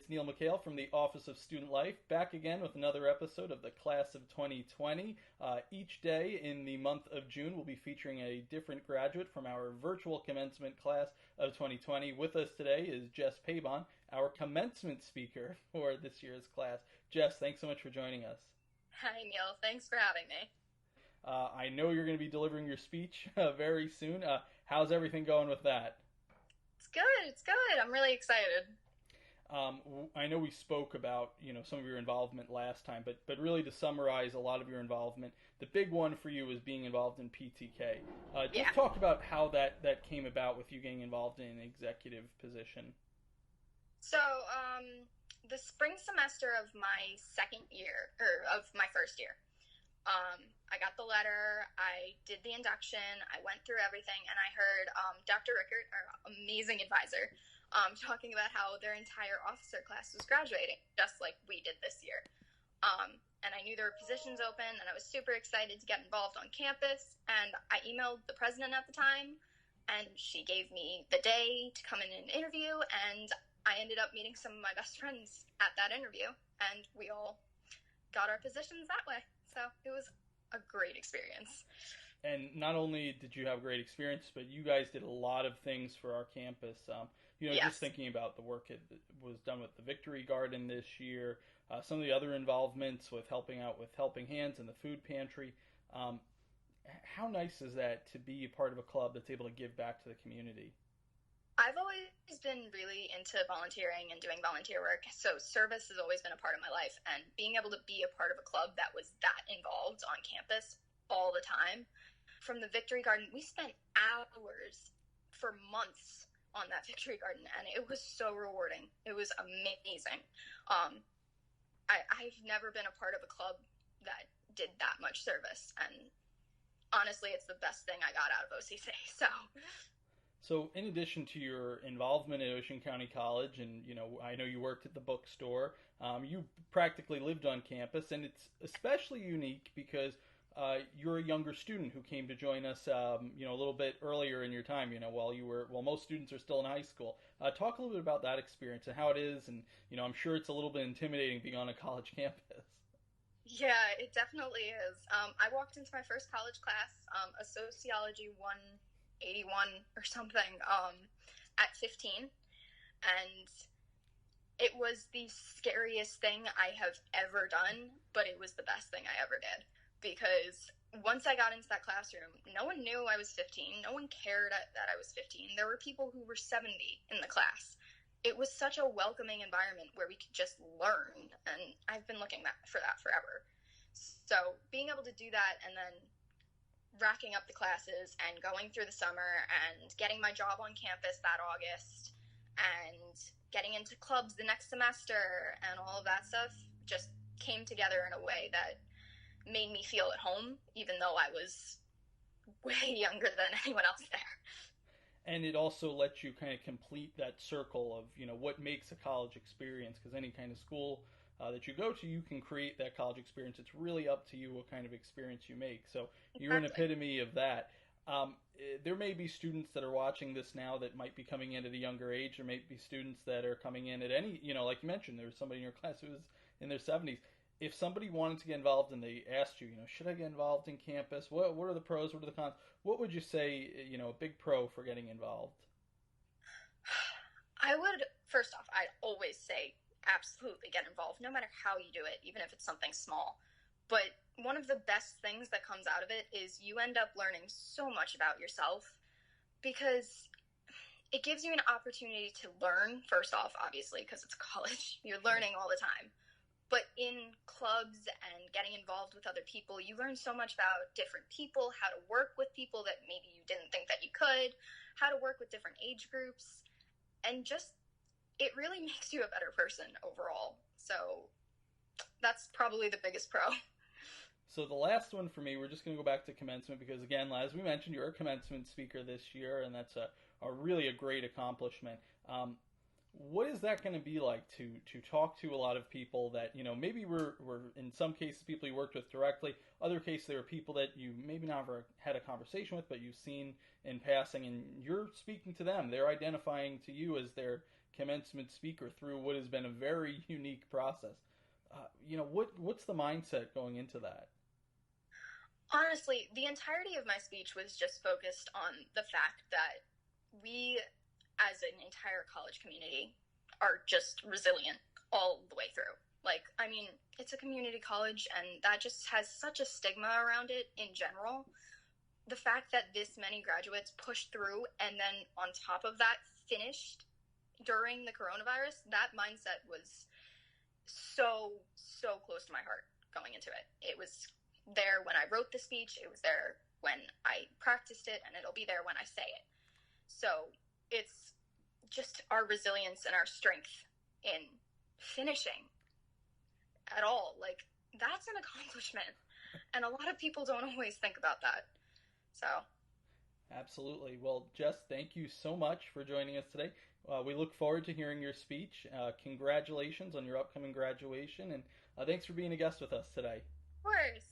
It's Neil McHale from the Office of Student Life, back again with another episode of the Class of 2020. Each day in the month of June, we'll be featuring a different graduate from our virtual commencement class of 2020. With us today is Jess Pabon, our commencement speaker for this year's class. Jess, thanks so much for joining us. Hi, Neil. Thanks for having me. I know you're going to be delivering your speech very soon. How's everything going with that? It's good. It's good. I'm really excited. I know we spoke about some of your involvement last time, but really to summarize a lot of your involvement, the big one for you is being involved in PTK. Just Yeah. talk about how that came about with you getting involved in an executive position. So, the spring semester of my second year, or of my first year, I got the letter, I did the induction, I went through everything, and I heard Dr. Rickert, our amazing advisor, talking about how their entire officer class was graduating, just like we did this year. And I knew there were positions open, and I was super excited to get involved on campus, and I emailed the president at the time, and she gave me the day to come in and interview, and I ended up meeting some of my best friends at that interview, and we all got our positions that way. So it was a great experience. And not only did you have a great experience, but you guys did a lot of things for our campus. Yes. Just thinking about the work that was done with the Victory Garden this year, some of the other involvements with helping out with Helping Hands and the food pantry. How nice is that to be a part of a club that's able to give back to the community? I've always been really into volunteering and doing volunteer work, so service has always been a part of my life, and being able to be a part of a club that was that involved on campus all the time. From the Victory Garden, we spent hours for months on that Victory Garden, and it was so rewarding. It was amazing. I've never been a part of a club that did that much service, and honestly, it's the best thing I got out of OCC, so... So, in addition to your involvement at Ocean County College, and I know you worked at the bookstore, you practically lived on campus, and it's especially unique because you're a younger student who came to join us, a little bit earlier in your time, while most students are still in high school. Talk a little bit about that experience and how it is, and I'm sure it's a little bit intimidating being on a college campus. Yeah, it definitely is. I walked into my first college class, a sociology 181 or something, at 15, and it was the scariest thing I have ever done, but it was the best thing I ever did, because once I got into that classroom, no one knew I was 15, no one cared that I was 15, there were people who were 70 in the class. It was such a welcoming environment where we could just learn, and I've been looking for that forever. So being able to do that, and then racking up the classes and going through the summer and getting my job on campus that August and getting into clubs the next semester and all of that stuff just came together in a way that made me feel at home, even though I was way younger than anyone else there. And it also lets you kind of complete that circle of, what makes a college experience, because any kind of school that you go to, you can create that college experience. It's really up to you what kind of experience you make. So you're an epitome of that. There may be students that are watching this now that might be coming in at a younger age. There may be students that are coming in at any, like you mentioned, there was somebody in your class who was in their 70s. If somebody wanted to get involved and they asked you, should I get involved in campus? What are the pros? What are the cons? What would you say, a big pro for getting involved? First off, I'd always say absolutely get involved, no matter how you do it, even if it's something small. But one of the best things that comes out of it is you end up learning so much about yourself, because it gives you an opportunity to learn, first off, obviously, because it's college. You're learning all the time. But in clubs and getting involved with other people, you learn so much about different people, how to work with people that maybe you didn't think that you could, how to work with different age groups, and just it really makes you a better person overall. So that's probably the biggest pro. So the last one for me, we're just going to go back to commencement because, again, as we mentioned, you're a commencement speaker this year, and that's a really a great accomplishment. What is that going to be like to talk to a lot of people that, maybe were in some cases people you worked with directly, other cases there are people that you maybe never had a conversation with, but you've seen in passing, and you're speaking to them. They're identifying to you as their commencement speaker through what has been a very unique process. What's the mindset going into that? Honestly, the entirety of my speech was just focused on the fact that we, as an entire college community, are just resilient all the way through. Like, I mean, it's a community college, and that just has such a stigma around it in general. The fact that this many graduates pushed through and then on top of that finished during the coronavirus, that mindset was so close to my heart going into it. It was there when I wrote the speech, it was there when I practiced it, and it'll be there when I say it. So it's just our resilience and our strength in finishing at all. Like, that's an accomplishment, and a lot of people don't always think about that. So absolutely. Well, Jess, thank you so much for joining us today. We look forward to hearing your speech. Congratulations on your upcoming graduation, and thanks for being a guest with us today. Of course.